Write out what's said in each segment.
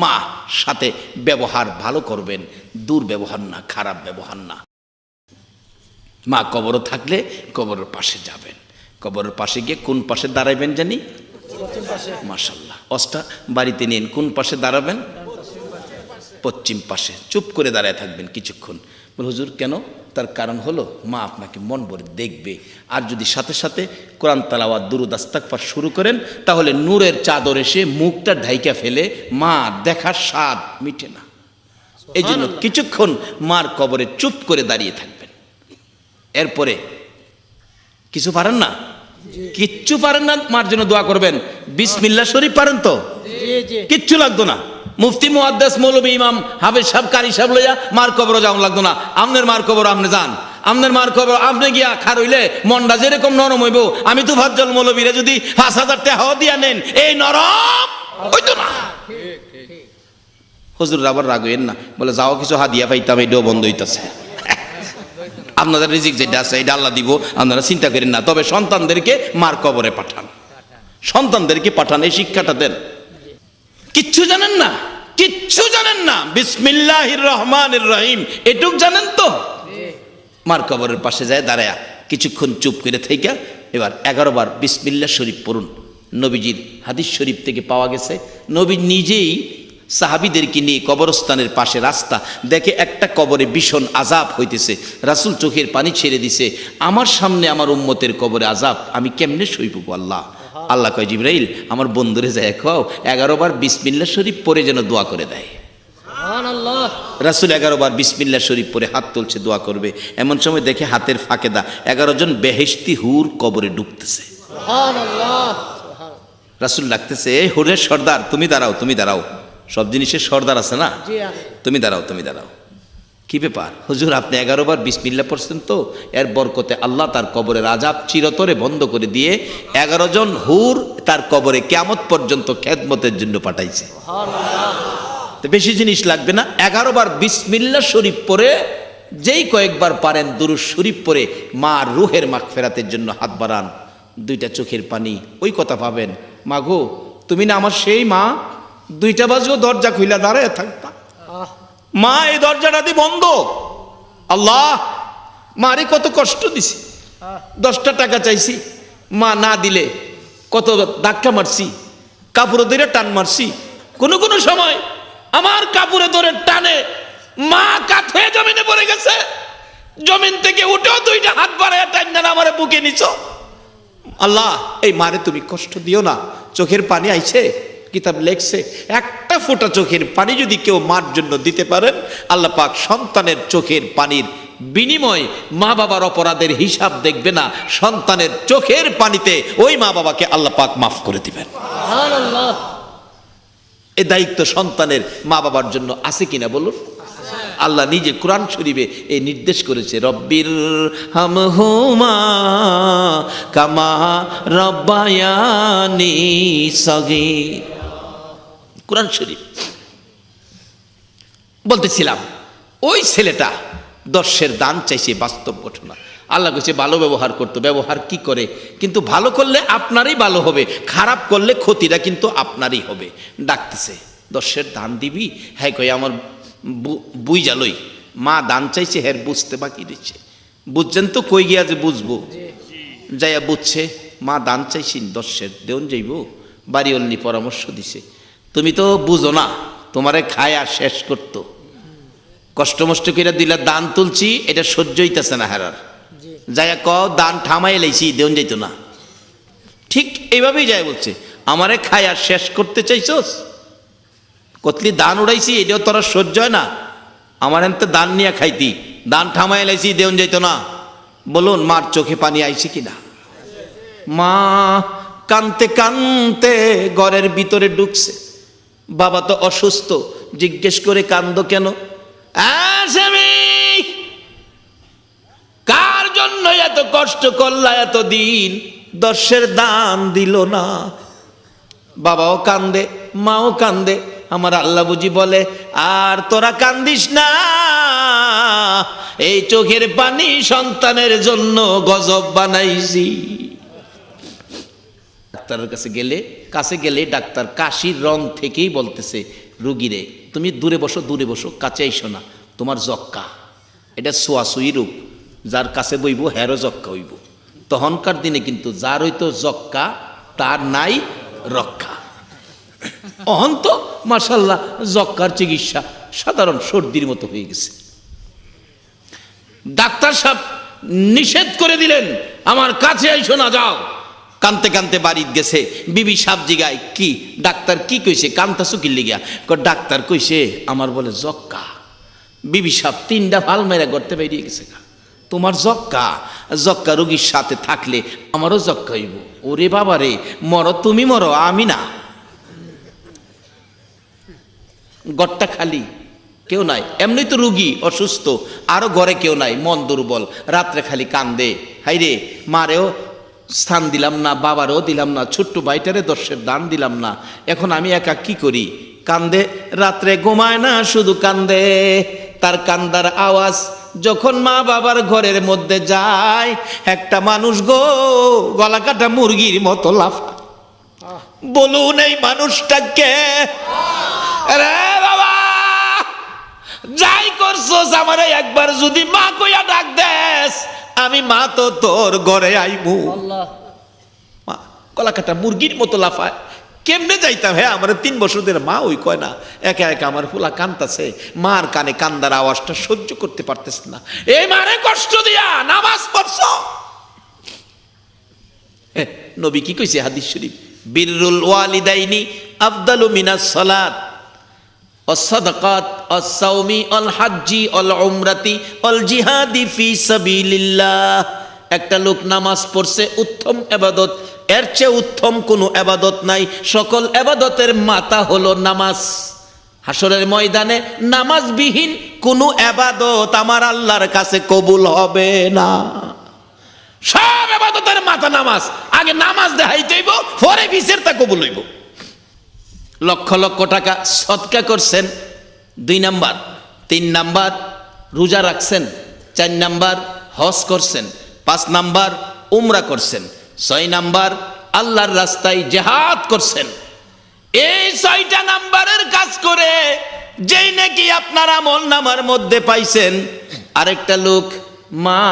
মা সাথে ব্যবহার ভালো করবেন, দুর্ব্যবহার না, খারাপ ব্যবহার না। মা কবরও থাকলে কবরের পাশে যাবেন, কবরের পাশে গিয়ে কোন পাশে দাঁড়াইবেন জানি? মাশাআল্লাহ, অস্টা বাড়িতে নিন, কোন পাশে দাঁড়াবেন? পশ্চিম পাশে। চুপ করে দাঁড়ায় থাকবেন কিছুক্ষণ। বল হুজুর কেন? তার কারণ হলো মা আপনাকে মন ভরে দেখবে। আর যদি সাথে সাথে কোরআন তেলাওয়াত দুরূদ ইস্তিগফার শুরু করেন তাহলে নূরের চাদর এসে মুখটা ঢাইকা ফেলে, মা দেখার স্বাদ মিটে না। এই জন্য কিছুক্ষণ মার কবরে চুপ করে দাঁড়িয়ে থাকবেন। এরপরে কিছু পারেন না, কিচ্ছু পারেন না, মার জন্য দোয়া করবেন। বিসমিল্লাহ শরীফ পারেন তো? কিচ্ছু লাগতো না। মুফতি মুহাদ্দিস মৌলভী ইমাম হাফেজ সাহেব কারি সাহেব লইয়া মার কবরে যাওয়া লাগতো না। আমনের মার কবর আপনি যান, আমনের মার কবর আপনি গিয়া খার হইলে মনটা যেরকম নরম হইব, আমি তো ফাজ্জল মৌলভীরে যদি ৫,০০০ টাকা দিয়া নেন এই নরম হইতো না। হুজুর আবার রাগ হইেন না, বলে যাও কিছু হাদিয়া পাইতাম, এটাও বন্ধ হইতাছে। আপনাদের রিজিক যেটা আছে এটা আল্লাহ দিব, আপনারা চিন্তা করেন না। তবে সন্তানদেরকে মার কবরে পাঠান, সন্তানদেরকে পাঠান, এই শিক্ষাটা দেন। কিচ্ছু জানেন না, কিচ্ছু জানেন না, বিসমিল্লাহির রহমানির রহিম এটুক জানেন তো? মার কবরের পাশে যায় দাঁড়ায়া কিছুক্ষণ চুপ করে থেকে এবার 11 বার বিসমিল্লাহ শরীফ পড়ুন। নবীজির হাদিস শরীফ থেকে পাওয়া গেছে, নবী নিজেই সাহাবীদেরকে নিয়ে কবরস্থানের পাশে রাস্তা দেখে একটা কবরে ভীষণ আযাব হইতেছে, রাসূল চোখের পানি ছেড়ে দিছে, আমার সামনে আমার উম্মতের কবরে আযাব, আমি কেমনে সইব আল্লাহ? আল্লাহ কয় জিবরাইল আমার বন্ধুরে যায় খাও 11 বার বিসমিল্লাহ শরীফ পড়ে যেন দোয়া করে দেয়। সুবহানাল্লাহ। রাসূল 11 বার বিসমিল্লাহ শরীফ পড়ে হাত তুলছে দোয়া করবে, এমন সময় দেখে হাতের ফাঁকে 11 জন বেহেশতি হুর কবরে ঢুকতেছে। সুবহানাল্লাহ। রাসূল ডাকতেছে, এই হুরের সর্দার তুমি দাঁড়াও, তুমি দাঁড়াও, সব জিনিসের সর্দার আছে না, তুমি দাঁড়াও, তুমি দাঁড়াও। কি ব্যাপার হুজুর, আপনি 11 বার বিসমিল্লাহ পড়ছেন তো, এর বরকতে আল্লাহ তার কবরের আযাব চিরতরে বন্ধ করে দিয়ে 11 জন হুর তার কবরে কিয়ামত পর্যন্ত খেদমতের জন্য পাঠাইছে। তো বেশি জিনিস লাগবে না, 11 বার বিসমিল্লাহ শরীফ পড়ে যেই কয়েকবার পারেন দুরূদ শরীফ পড়ে মার রুহের মাগফিরাতের জন্য হাত বাড়ান, 2টা চোখের পানি ওই কথা পাবেন। মা গো তুমি না আমার সেই মা, 2টা বাজেও দরজা খুইলা দাঁড়ায় থাকতা, মা এই দরজাটা দি বন্ধ, আল্লাহ মারে কত কষ্ট দিছি, 10টা টাকা চাইছি মা না দিলে, কত ধাক্কা মারছি, কাপড়ে ধরে টান মারছি, কোন কোন সময় আমার কাপড়ে ধরে টানে মা কাত হয়ে জমিনে পড়ে গেছে, জমিন থেকে উঠেও 2টা হাত বাড়ায় টান আমার বুকে নিছ, আল্লাহ এই মারে তুমি কষ্ট দিও না। চোখের পানি আইছে, কিতাব লেখছে একটা ফোঁটা চোখের পানি যদি কেউ মার জন্য দিতে পারেন, আল্লাহ পাক সন্তানের চোখের পানির বিনিময়ে মা বাবার অপরাধের হিসাব দেখবে না, সন্তানের চোখের পানিতে ওই মা বাবাকে আল্লাহ পাক মাফ করে দিবেন। সুবহানাল্লাহ। এই দায়িত্ব সন্তানের মা বাবার জন্য আছে কিনা বলুন? আল্লাহ নিজে কোরআন শরীফে এই নির্দেশ করেছে, রব্বির হামহুমা কামা রব্বায়ানি সগীর। কোরআন শরীফ বলতেছিলাম, ওই ছেলেটা 10 দান চাইছে, বাস্তব ঘটনা। আল্লাহ কইছে ভালো ব্যবহার করতো, ব্যবহার কি করে, কিন্তু ভালো করলে আপনারই ভালো হবে, খারাপ করলে ক্ষতিটা কিন্তু আপনারই হবে। ডাকতেছে 10 দান দিবি? হ্যাঁ কই আমার বুই জালই, মা দান চাইছে, হ্যাঁ বুঝতে বাকি দিচ্ছে, বুঝছেন তো? কই গিয়া যে বুঝবো, যাইয়া বুঝছে মা দান চাইছি 10 দেউন যাইব। বাড়িওয়ালি পরামর্শ দিছে, তুমি তো বুঝো না, তোমারে খায়া শেষ করতো, কষ্ট মষ্ট করে দিলা দান তুলছি, এটা সহ্য হইতেছে না হেরার, যাইয়া ক দান থামাই লাইছি, দেউন যাইতো না। ঠিক এইভাবেই যায় বলছে, আমারে খায়া শেষ করতে চাইছস, কতলি দান উড়াইছি এটাও তোরা সহ্য হয় না, আমার এনতে দান নিয়ে খাইতি, দান থামাই লাইছি, দেউন যাইতো না। বলুন মার চোখে পানি আইছে কিনা? মা কানতে কানতে ঘরের ভিতরে ঢুকছে, বাবা তো অসুস্থ, জিজ্ঞেস করে কান্দো কেন? কার জন্য এত কষ্ট করলা, এত দিন 10 দান দিল না। বাবাও কান্দে, মাও কান্দে, আমার আল্লাহ বুঝি বলে আর তোরা কান্দিস না, এই চোখের পানি সন্তানের জন্য গজব বানাইছি। ডাক্তারের কাছে গেলে ডাক্তার কাশির রং থেকেই বলতেছে রুগীরে, তুমি দূরে বসো, কাছে আইসো না, তোমার যক্কা, এটা সোয়াশুই রোগ, যার কাছে বইব হেরও যক্কা হইব। তখনকার দিনে কিন্তু যার হইতো যক্কা তার নাই রক্ষা। অহন তো মাশাল্লাহ যক্কার চিকিৎসা সাধারণ সর্দির মতো হয়ে গেছে। ডাক্তার সাহেব নিষেধ করে দিলেন, আমার কাছে আইসো না, যাও। কানতে কানতে বাড়িতে গেছে, বিবি সাহেব জিগায় কি ডাক্তার কি কইছে, কান্তাছো কি লিগা? ডাক্তার কইছে আমার বলে যক্কা। বিবি সাহেব 3টা ভাল মেরা করতে বেরিয়ে গেছে, তোমার যক্কা রোগীর সাথে থাকলে আমারও যক্কা হইব। ওরে বাবা রে, মরো তুমি মরো, আমি না। গড়টা খালি, কেউ নাই, এমনি তো রুগী অসুস্থ, আরো ঘরে কেউ নাই, মন দুর্বল, রাত্রে খালি কান্দে, হাইরে মারেও স্থান দিলাম না, বাবারও দিলাম না, ছোট্ট ভাইটারে 10-এর দান দিলাম না, এখন আমি একা কি করি? কান্দে, রাত্রে ঘুমায় না, শুধু কান্দে। তার কান্দার আওয়াজ যখন মা বাবার ঘরের মধ্যে যায়, একটা মানুষ গো গলা কাটা মুরগির মতো লাফা। বলুন এই মানুষটাকে, রে বাবা যাই করছস আমারে একবার যদি মা কইয়া ডাক দেস, আমি মা তো তোর ঘরে আইবো। গলা কাটা মুরগির মতো লাফায়, কেমনে যাইতাম? হ্যাঁ আমার 3 বছর ধরে মা ওই কয় না, একা একা আমার ফুলা কান্দাছে, মার কানে কান্দার আওয়াজটা সহ্য করতে পারতেছে না, এই মারে কষ্ট দিয়া নামাজ পড়ছ। নবী কি কইছে হাদিস শরীফ, বিররুল ওয়ালিদাইনি আফদালু মিনাস সালাত ওয়াস সাদাকাত ওয়াস সাওমি ওয়াল হাজ্জি ওয়াল উমরাতি ওয়াল জিহাদি ফি সাবিলিল্লাহ। একটা লোক নামাজ পড়ছে, উত্তম ইবাদত, এর চেয়ে উত্তম কোনো ইবাদত নাই। সকল ইবাদতের মাথা হলো নামাজ। হাসরের ময়দানে নামাজবিহীন কোনো ইবাদত আমার আল্লাহর কাছে কবুল হবে না। সব ইবাদতের মাথা নামাজ। আগে নামাজ দেখাইতে হইব, পরে বিচারটা কবুল হইব। লক্ষ লক্ষ টাকা সদকা করছেন, 2 নাম্বার। 3 নাম্বার রোজা রাখছেন, 4 নাম্বার হজ করছেন, 5 নাম্বার উমরা করছেন, 6 নাম্বার আল্লাহর রাস্তায় জিহাদ করছেন। এই 6টা নাম্বারের কাজ করে যেই নাকি আপনার আমল নামার মধ্যে পাইছেন, আরেকটা লোক মা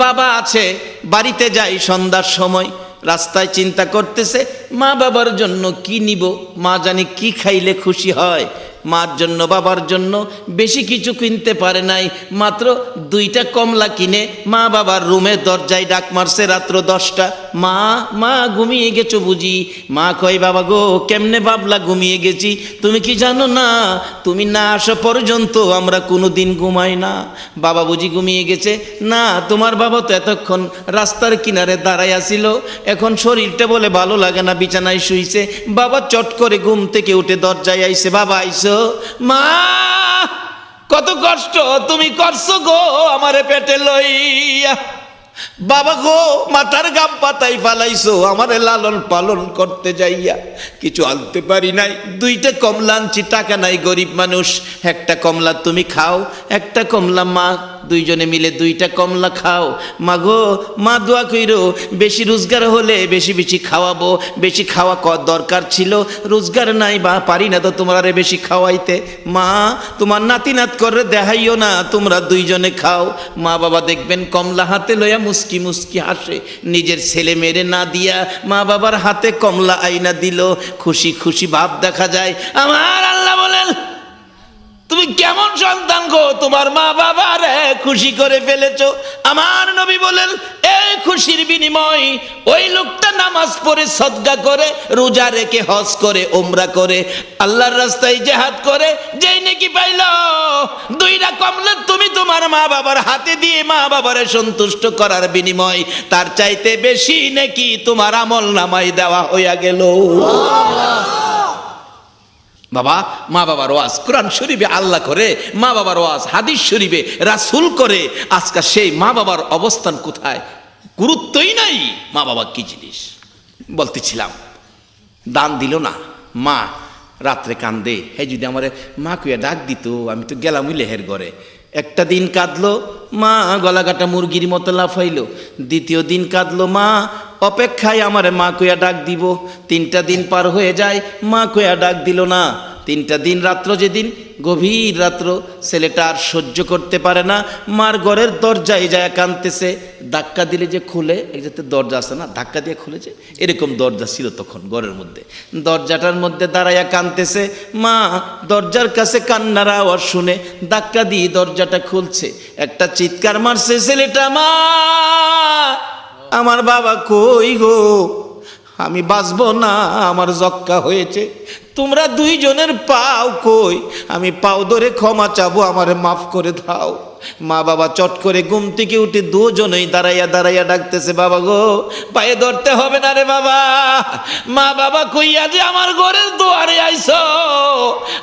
বাবা আছে, বাড়িতে যাই সন্ধ্যার সময়, রাস্তায় চিন্তা করতেছে মা বাবার জন্য কি নিব, মা জানি কি খাইলে খুশি হয়। মার জন্য বাবার জন্য বেশি কিছু কিনতে পারে নাই, মাত্র 2টা কমলা কিনে মা বাবার রুমে দরজায় ডাক মারছে রাত্র 10টা, মা মা ঘুমিয়ে গেছো বুঝি? মা কয় বাবা গো কেমনে বাবলা ঘুমিয়ে গেছি, তুমি কি জানো না তুমি না আসা পর্যন্ত আমরা কোনো দিন ঘুমাই না। বাবা বুঝি ঘুমিয়ে গেছে? না, তোমার বাবা তো এতক্ষণ রাস্তার কিনারে দাঁড়াই আছিল, এখন শরীরটা বলে ভালো লাগে না, বিছানায় শুইছে। বাবা চট করে ঘুম থেকে উঠে দরজায় আইছে, বাবা আইছো? মা কত কষ্ট তুমি করছো গো আমারে পেটে লইয়া, বাবা গো মাথার গাম পাতাই ফালাইছো আমারে লালন পালন করতে যাইয়া, কিছু আনতে পারি নাই, 2টা কমলা আনছি, টাকা নাই, গরিব মানুষ, একটা কমলা তুমি খাও, একটা কমলা মা, 2জনে মিলে 2টা কমলা খাও। মা গো মা দোয়া কইরো বেশি রোজগার হলে বেশি বেশি খাওয়াবো, বেশি খাওয়া দরকার ছিল, রোজগার নাই বা পারি না তো তোমারে বেশি খাওয়াইতে। মা তোমার নাতি নাত করে দেখাইও না, তোমরা 2জনে খাও। মা বাবা দেখবেন কমলা হাতে লইয়া মুস্কি মুস্কি হাসে, নিজের ছেলে মেরে না দিয়া মা বাবার হাতে কমলা আইনা দিল, খুশি খুশি ভাব দেখা যায়। আমার আল্লাহ বলেন তুমি কেমন সন্তান গো, তোমার মা বাবারে খুশি করে ফেলেছো। আমার নবী বলেন এই খুশির বিনিময় ওই লোকটা নামাজ পড়ে, সদকা করে, রোজা রেখে, হজ করে, উমরা করে, আল্লাহর রাস্তায় জিহাদ করে, যেই নাকি পাইল 2টা কমলা তুমি তোমার মা বাবার হাতে দিয়ে মা বাবারে সন্তুষ্ট করার বিনিময় তার চাইতে বেশি নাকি তোমার আমল নামায় দেওয়া হইয়া গেল। বাবা মা বাবার ওয়াজ কোরআন শরীফে আল্লাহ করে, মা বাবার ওয়াজ হাদিস শরীফে রাসূল করে, আজকাল সেই মা বাবার অবস্থান কোথায়? গুরুত্বই নাই মা বাবা কি জিনিস। বলতেছিলাম দান দিল না, মা রাত্রে কান্দে, হে যদি আমার মা কুয়া ডাক দিত, আমি তো গেলাম লেহের ঘরে। একটা দিন কাঁদলো মা, গলা কাটা মুরগির মতো লাফাইলো। 2য় দিন কাঁদলো মা, অপেক্ষায় আমার মা কুয়া ডাক দিব। 3টা দিন পার হয়ে যায়, মা কুয়া ডাক দিল না। 3টা দিন রাত্র, যেদিন গভীর রাত্র, ছেলেটা আর সহ্য করতে পারে না, মার ঘরের দরজায় যায় কাঁদতেছে। ধাক্কা দিলে যে খুলে, এই যাতে দরজা আছে না, ধাক্কা দিয়ে খুলে যে, এরকম দরজা ছিল তখন ঘরের মধ্যে। দরজাটার মধ্যে দাঁড়াইয়া কাঁদতেছে। মা দরজার কাছে কান্নার আওয়াজ শুনে ধাক্কা দিয়ে দরজাটা খুলছে। একটা চিৎকার মারছে ছেলেটা, মা আমার বাবা কই গো, আমি বাঁচবো না, আমার যক্কা হয়েছে, তোমরা 2 জনের পাও কই, আমি পাও ধরে ক্ষমা চাবো, আমারে মাফ করে দাও। মা বাবা চট করে ঘুম থেকে উঠে 2 জনেই দাঁড়াইয়া দাঁড়াইয়া ডাকতেছে, বাবা গো পায়ে ধরতে হবে না রে বাবা, মা বাবা কইয়া যে আমার ঘরের দুয়ারে আইছো,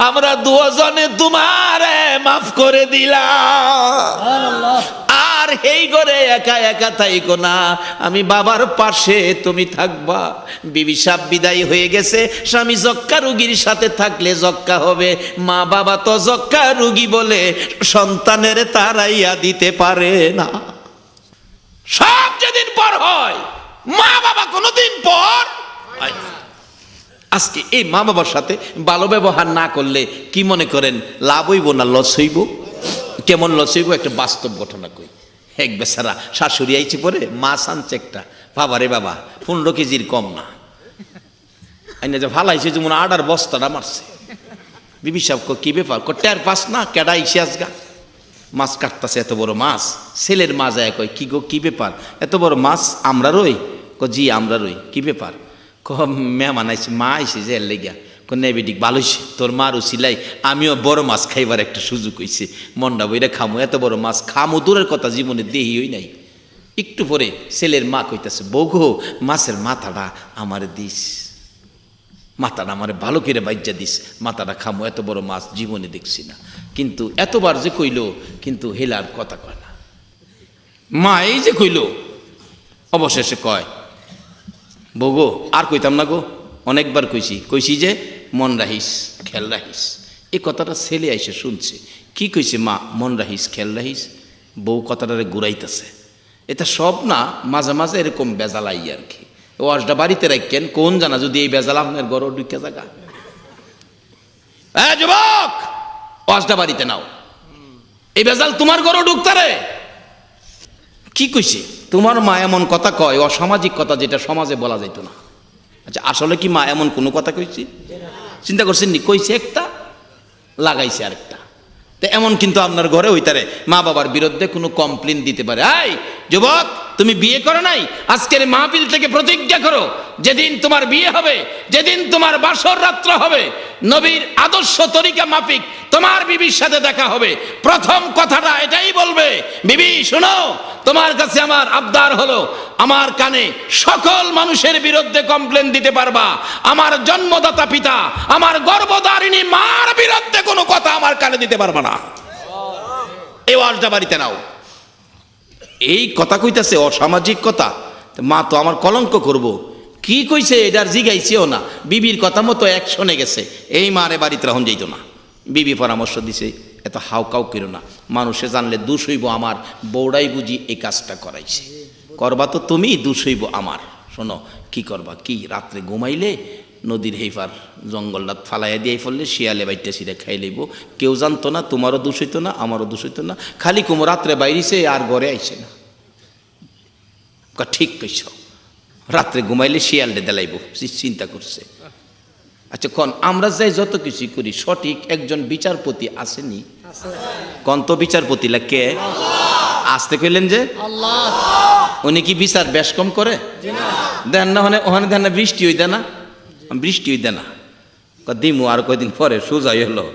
আমরা 2 জনে তোমারে মাফ করে দিলাম, আর এই ঘরে একা একা থাইকো না, আমি বাবার পাশে তুমি থাকবা। বিবি সাহেব বিদায় হয়ে গেছে। স্বামী যক্কা রোগীর সাথে থাকলে যক্কা হবে, মা বাবা তো যক্কা রোগী বলে সন্তানের তাড়াইয়া দিতে পারে না। সব যেদিন পর হয়, মা বাবা কোনোদিন পর হয় না। আজকে এই মা বাবার সাথে ভালো ব্যবহার না করলে কি মনে করেন লাভ হইব না লস হইব? কেমন লস হইব? একটা বাস্তব ঘটনা কই। এক বেচারা শাশুড়ি আইছে পরে, মাছ আনছে একটা, বাবা রে বাবা 15 কেজির কম না, আইনা যে ভালাইছে যেমন আডার বস্তাটা মারছে। বিবি সাহেব কি ব্যাপার? টের পাস না কেডা আইসে আজগা? মাছ কাটতেছে, এত বড় মাছ। ছেলের মা যায় কয়, কি গো কি ব্যাপার, এত বড় মাছ আমরা রই? জি আমরা রই। কি ব্যাপার? মেহমান আইছে, মা আইসে যে এর লেগিয়া। নেবেডিক ভালো হয়েছে, তোর মারও সিলাই, আমিও বড় মাছ খাইবার একটা সুযোগ হয়েছে, মন্ডা বইরা খামো, এত বড় মাছ খামো দূরের কথা, জীবনে দেহিই নাই। একটু পরে ছেলের মা কইতাছে, বউ গো মাছের মাথাটা আমারে দিস, মাথাটা আমারে ভালো করে বাইজা দিস, মাথাটা খামো, এত বড় মাছ জীবনে দেখছি না। কিন্তু এতবার যে কইল, কিন্তু হেলার কথা কয় না। মা এই যে কইল, অবশেষে কয়, বউ গো আর কইতাম না গো, অনেকবার কইছি যে মন রাখিস খেয়াল রাখিস। এই কথাটা ছেলে আইসে শুনছে। কি কইছে মা? মন রাখিস খেয়াল রাখিস। বউ কথাটারে ঘুরাইতেছে। এটা সব না, মাঝে মাঝে এরকম বেজাল আই আর কি। ওয়াজটা বাড়িতে রাখেন, কোন জানা যদি এই বেজাল আপনার ঘর ঢুকে জায়গা। যুবক ওয়াজটা বাড়িতে নাও, এই বেজাল তোমার ঘর ঢুকতারে। কি কইছে? তোমার মা এমন কথা কয়, অসামাজিক কথা, যেটা সমাজে বলা যাইতো না। আচ্ছা আসলে কি মা এমন কোনো কথা কইছি? চিন্তা করছেন নি? কইছে একটা, লাগাইছে আরেকটা। তো এমন কিন্তু আপনার ঘরে হইতারে মা বাবার বিরুদ্ধে কোনো কমপ্লেন দিতে পারে। এই যুবক তুমি বিয়ে করো নাই, আজকের মাহফিল থেকে প্রতিজ্ঞা করো, যেদিন তোমার বিয়ে হবে, যেদিন তোমার বাসর রাত্র হবে, নবীর আদর্শ তরিকা মাফিক তোমার বিবির সাথে দেখা হবে, প্রথম কথাটা এটাই বলবে, বিবি শোনো, তোমার কাছে আমার আবদার হলো, আমার কানে সকল মানুষের বিরুদ্ধে কমপ্লেন দিতে পারবা, আমার জন্মদাতা পিতা, আমার গর্ভধারিণী মার বিরুদ্ধে কোনো কথা আমার কানে দিতে পারবা না। এই ওয়াজটা বাড়িতে নাও। এই কথা কইতাছে অসামাজিক কথা, মা তো আমার কলঙ্ক করব। কি কইছে এটার জিগাইছেও না, বিবির কথা মতো অ্যাকশনে গেছে। এই মারে বাড়িতে রাখুন যাইতো না। বিবি পরামর্শ দিছে, এত হাউকাউ করো না, মানুষে জানলে দোষ হইব আমার, বউড়াই বুঝি এই কাজটা করাইছে, করবা তো তুমি, দোষ হইব আমার। শোনো কি করবা, কি রাত্রে ঘুমাইলে নদীর হেইফার জঙ্গলটা ফালাইয়া দিয়ে ফেললে শিয়ালে বাইটটা সিরে খাই লইব, কেউ জানতো না, তোমারও দোষ হইতো না, আমারও দোষ হইতো না, খালি কুমো রাত্রে বাইরেছে আর ঘরে আইছে না। ঠিক কইছ, রাত্রে ঘুমাইলে শিয়ালটা দেলাইব, চিন্তা করছে। আচ্ছা কন আমরা যাই যত কিছু করি, সঠিক একজন বিচারপতি আসেনি? কন তো বিচারপতি কে? আসতে কইলেন যে উনি কি বিচার বেশ কম করে দেন না? ওখানে দেন না, বৃষ্টি হই দেয় না, বৃষ্টি হই দেয় না, দিমু আর কয়দিন পরে সোজাই হলো।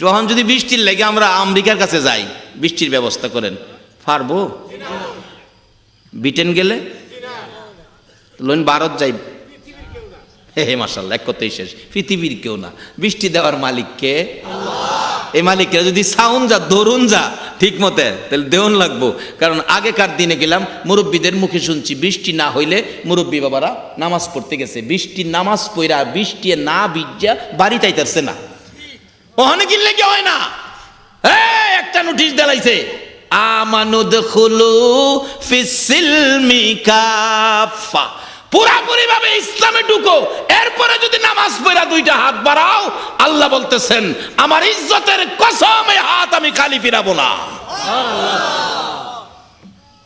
যখন যদি বৃষ্টির লেগে আমরা আমেরিকার কাছে যাই, বৃষ্টির ব্যবস্থা করেন, পারবো? ব্রিটেন গেলে লোন ভারত যাই, হে মাশাআল্লাহ, এক কথাই শেষ, পৃথিবীর কেউ না, বৃষ্টি দেওয়ার মালিক কে? এই মালিকরা যদি সাউন্ড যা ধরুন যা ঠিক মতে, তাহলে দেওয়ান লাগবো। কারণ আগেকার দিনে গেলাম, মুরব্বীদের মুখে শুনছি, বৃষ্টি না হইলে মুরব্বী বাবারা নামাজ পড়তে গেছে, বৃষ্টি নামাজ পড়া বৃষ্টি না ভিজা বাড়ি তাইতারছে না, ওখানে কিনলে কি হয় না। একটা নোটিশ দেলাইছে, আমানুদখুলু ফিস সিলমি কাফা পুরাপুরি ভাবে ইসলামে ঢুকো, এরপরে যদি নামাজ পড়া দুইটা হাত বাড়াও, আল্লাহ বলতেছেন আমার ইজ্জতের কসম এই হাত আমি খালি ফিরাবো না।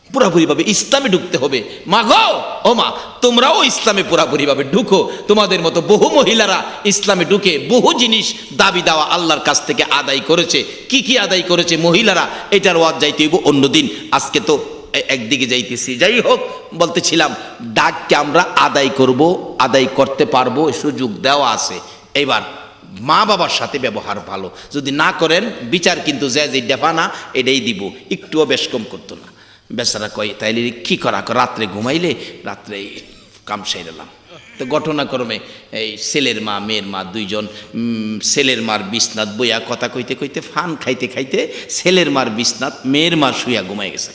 পুরাপুরি ভাবে ইসলামে ঢুকতে হবে। মা গো, ও মা, তোমরাও ইসলামে পুরাপুরি ভাবে ঢুকো। তোমাদের মতো বহু মহিলারা ইসলামে ঢুকে বহু জিনিস দাবি দেওয়া আল্লাহর কাছ থেকে আদায় করেছে। কি কি আদায় করেছে মহিলারা, এটার ওয়াজ যাইতে হইব অন্যদিন। আজকে তো একদিকে যাইতেছি। যাই হোক, বলতেছিলাম ডাককে আমরা আদায় করব, আদায় করতে পারবো, সুযোগ দেওয়া আছে। এবার মা বাবার সাথে ব্যবহার ভালো যদি না করেন, বিচার কিন্তু যে ডেফা না এটাই দিব, একটুও বেশ কম করতো না। বেচারা কয় তাইলে কি করা, রাত্রে ঘুমাইলে রাত্রে কাম সাইরালাম। তো ঘটনাক্রমে এই ছেলের মা মেয়ের মা দুইজন, ছেলের মার বিছনাত বইয়া কথা কইতে কইতে ফান খাইতে খাইতে ছেলের মার বিছনাত মেয়ের মা শুইয়া ঘুমাই গেছে।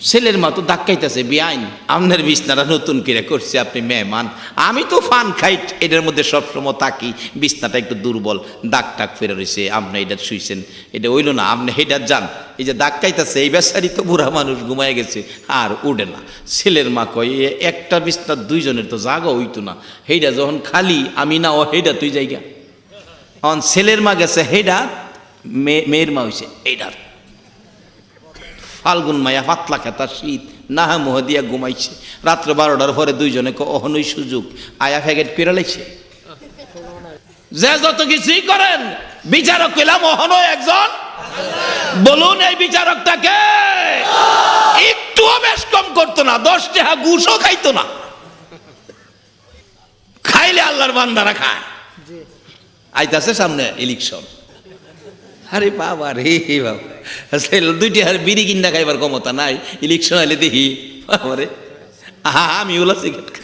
ছেলের মা তো ধাক্কাইতেছে, বিআইন আপনার বিছনাটা নতুন করে করছে, আপনি মেহমান, আমি তো ফান খাইট এটার মধ্যে সবসময় থাকি, বিছনাটা একটু দুর্বল, দাগ টাক ফেরে রয়েছে, আপনি এটা শুইছেন, এটা হইল না, আপনি হেডার যান। এই যে ধাক্কাইতেছে, এই বেচারি তো বুড়া মানুষ ঘুমায় গেছে আর উঠে না। ছেলের মা কয় একটা বিছনা দুইজনের তো জাগা হইতো না, হেডা যখন খালি আমি না ও হেডা তুই জায়গা। এখন ছেলের মা গেছে হেডা, মেয়ের মা হইছে এইডার। ফাল্গুন মায়া পাতলা খেতা শীত, নাহা মোহ দিয়া ঘুমাইছে। রাত্র 12টার পরে দুইজনে অহনই সুযোগ আয়া ফ্যাগেট করে লাইছে। যে যত কিছুই করেন, বিচারক পেলাম অহন একজন। বলুন এই বিচারকটাকে একটুও বেশ কম করতো না, 10 টাকা ঘুষও খাইতো না। খাইলে আল্লাহর বান্দারা খায়। আইতাছে সামনে ইলেকশন, আরে বাবা রে বাবা, দুইটি আর বিড়ি কিনা খাইবার ক্ষমতা নাই, ইলেকশন আইলে দেখি বাবারে আমি ওলা সিগারেট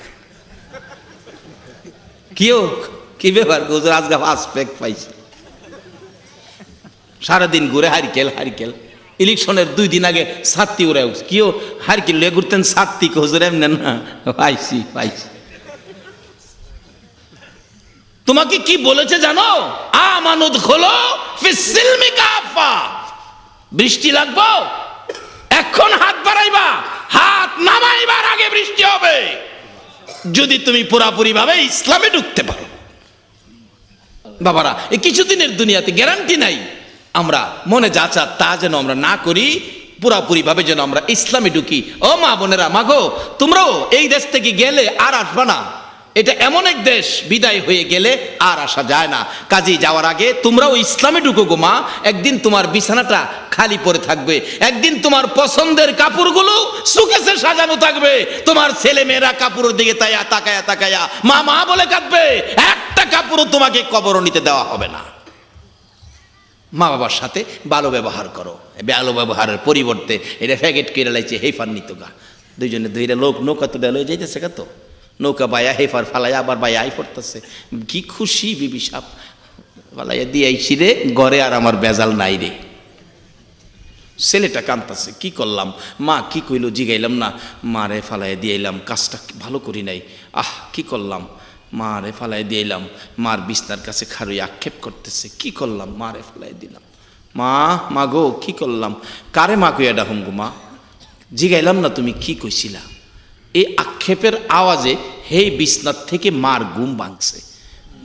কি ব্যাপার গোজর আজকে ফার্স্ট প্যাক পাইছে। সারাদিন ঘুরে হারিকেল ইলেকশনের 2 দিন আগে ছাত্তি উড়ে কিও হারিকেল লয়ে ঘুরতেন, ছাত্তি গোজর এমনি না পাইছি। তোমাকে কি বলেছে জানো? আমানুদ খোলো ফিসিলমি কাফা, বৃষ্টি লাগবো এখন হাত বাড়াইবা, হাত নামাইবার আগে বৃষ্টি হবে যদি তুমি পুরাপুরি ভাবে ইসলামে ঢুকতে পারো। বাবারা, এই কিছুদিনের দুনিয়াতে গ্যারান্টি নাই, আমরা মনে যা চা তা যেন আমরা না করি, পুরাপুরি ভাবে যেন আমরা ইসলামে ঢুকি। ও মা বোনেরা, মাগো তোমরাও এই দেশ থেকে গেলে আর আসবা না, এটা এমন এক দেশ বিদায় হয়ে গেলে আর আসা যায় না। কাজেই যাওয়ার আগে তোমরাও ইসলামে ঢুকো গো মা। একদিন তোমার বিছানাটা খালি পড়ে থাকবে, একদিন তোমার পছন্দের কাপড়গুলো সুকেসে সাজানো থাকবে, তোমার ছেলে মেয়েরা কাপড়ের দিকে তাকায়া মা মা বলে কাঁদবে, একটা কাপড়ও তোমাকে কবর নিতে দেওয়া হবে না। মা বাবার সাথে ভালো ব্যবহার করো, ভালো ব্যবহারের পরিবর্তে এটা ফ্যাগেট করে লাইছে হেফার নিত গা, দুইজনে দুইটা লোক নৌকা তো ডেলে যাইতেছে কত, নৌকা বাইয়া হেফার ফালাইয়া আবার বাইয়া আই পড়তেছে। কি খুশি বিবি সাপ ফালাইয়া দিয়ে আইছি রে ঘরে, আর আমার বেজাল নাই রে। ছেলেটা কাঁদতেছে, কি করলাম মা, কি কইল জিগাইলাম না, মারে ফালাইয়া দিয়ে এলাম, কাজটা ভালো করি নাই, কি করলাম, মারে ফালাই দিলাম। মার বিছনার কাছে খারুই আক্ষেপ করতেছে, কি করলাম, মারে ফালাই দিলাম। মা গো কি করলাম, কারে মা কইয়া ডাকুম গো মা, জিগাইলাম না তুমি কি কইছিলা। এই আক্ষেপের আওয়াজে হেই বিছনার থেকে মার ঘুম ভাঙছে।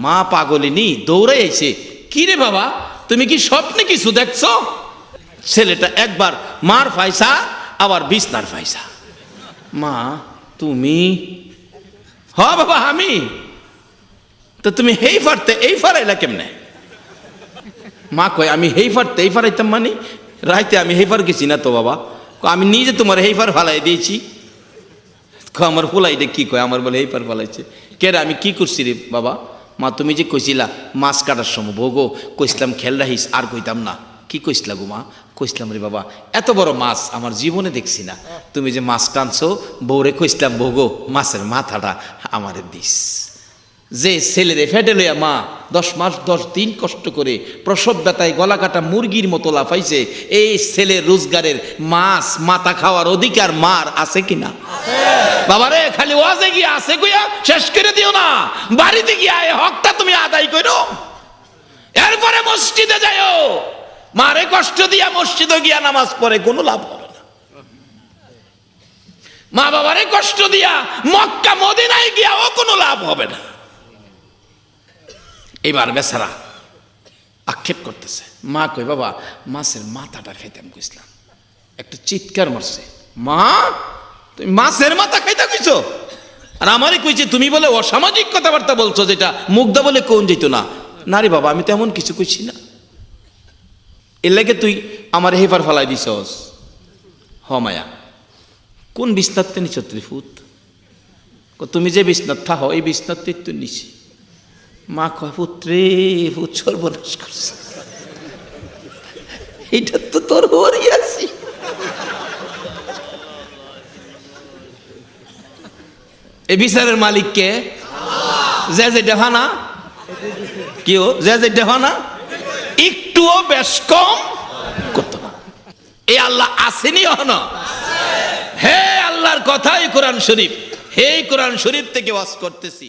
মা পাগলিনী দৌড়ে এসে, কি রে বাবা তুমি কি স্বপ্নে কিছু দেখছো? ছেলেটা একবার মার ফাইসা আবার বিছনার ফাইসা। মা তুমি? হ বাবা আমি। তো তুমি হেই ফারতে এই ফারাইলা কেমনে? মা কয় আমি হেই ফারতে এই ফারাইতাম, মানে রাইতে আমি হেই ফার গেছি না তো বাবা, আমি নিজে তোমার হেই ফার ফালাই দিয়েছি। আমার ফুলাইটা কি কয়, আমার বলে হেই ফার ফালাইছে। কে রে আমি কি করছি রে বাবা? মা তুমি যে কইছিলা মাছ কাটার সময় বউগো কইসলাম খেল রাখিস, আর কইতাম না। কি কইসলা গো মা? কইসলাম রে বাবা এত বড় মাছ আমার জীবনে দেখছি না, তুমি যে মাছ টানছো বউরে কইসলাম বউগো মাছের মাথাটা আমারে দিস। যে ছেলেরে ফেটে লইয়া মা 10 মাস 10 দিন কষ্ট করে প্রসব ব্যথায় গলা কাটা মুরগির মতো লাফাইছে, এই ছেলের রোজগারের মাছ মাথা খাওয়ার অধিকার মার আছে কিনা? বাবারে খালি ওয়াজে গিয়ে আছে কইয়া শেষ করে দিও না, বাড়িতে গিয়া এই হকটা তুমি আদায় করো, এরপরে মসজিদে যাও। মারে কষ্ট দিয়া মসজিদে গিয়া নামাজ পড়ে কোনো লাভ হবে না। মা বাবারে কষ্ট দিয়া মক্কা মদিনায় গিয়া ও কোনো লাভ হবে না। এবার বেচারা আক্ষেপ করতেছে, মা কই বাবা মাছের মাথাটা খাইতাম কইছিলাম, একটা চিৎকার মারছে, মা তুমি মাছের মাথা খাইতা কইছো? আর আমারই কইছে তুমি বলে অসামাজিক কথাবার্তা বলছো, যেটা মুগ্ধা বলে কোন যেত না। না রে বাবা আমি তেমন কিছু কইছি না, এর লাগে তুই আমার হেফার ফালাই দিছস। হ মায়া, কোন বিছনাতে নিছ ত্রিফুত? তুমি যে বিছনাত থাহ এই বিছনাতে তুই নিছি। মা কয় পুত্রে ভূত সর্বনাশ করছে, এটা তো তোর হরি আছি। এই বিচারের মালিককে যে যে দেখানা কেউ যে যে দেখানা একটুও বেশ কম করতো না। এই আল্লাহ আসেনি হন। হে আল্লাহর কথাই কোরআন শরীফ, হে কোরআন শরীফ থেকে ওয়াজ করতেছি।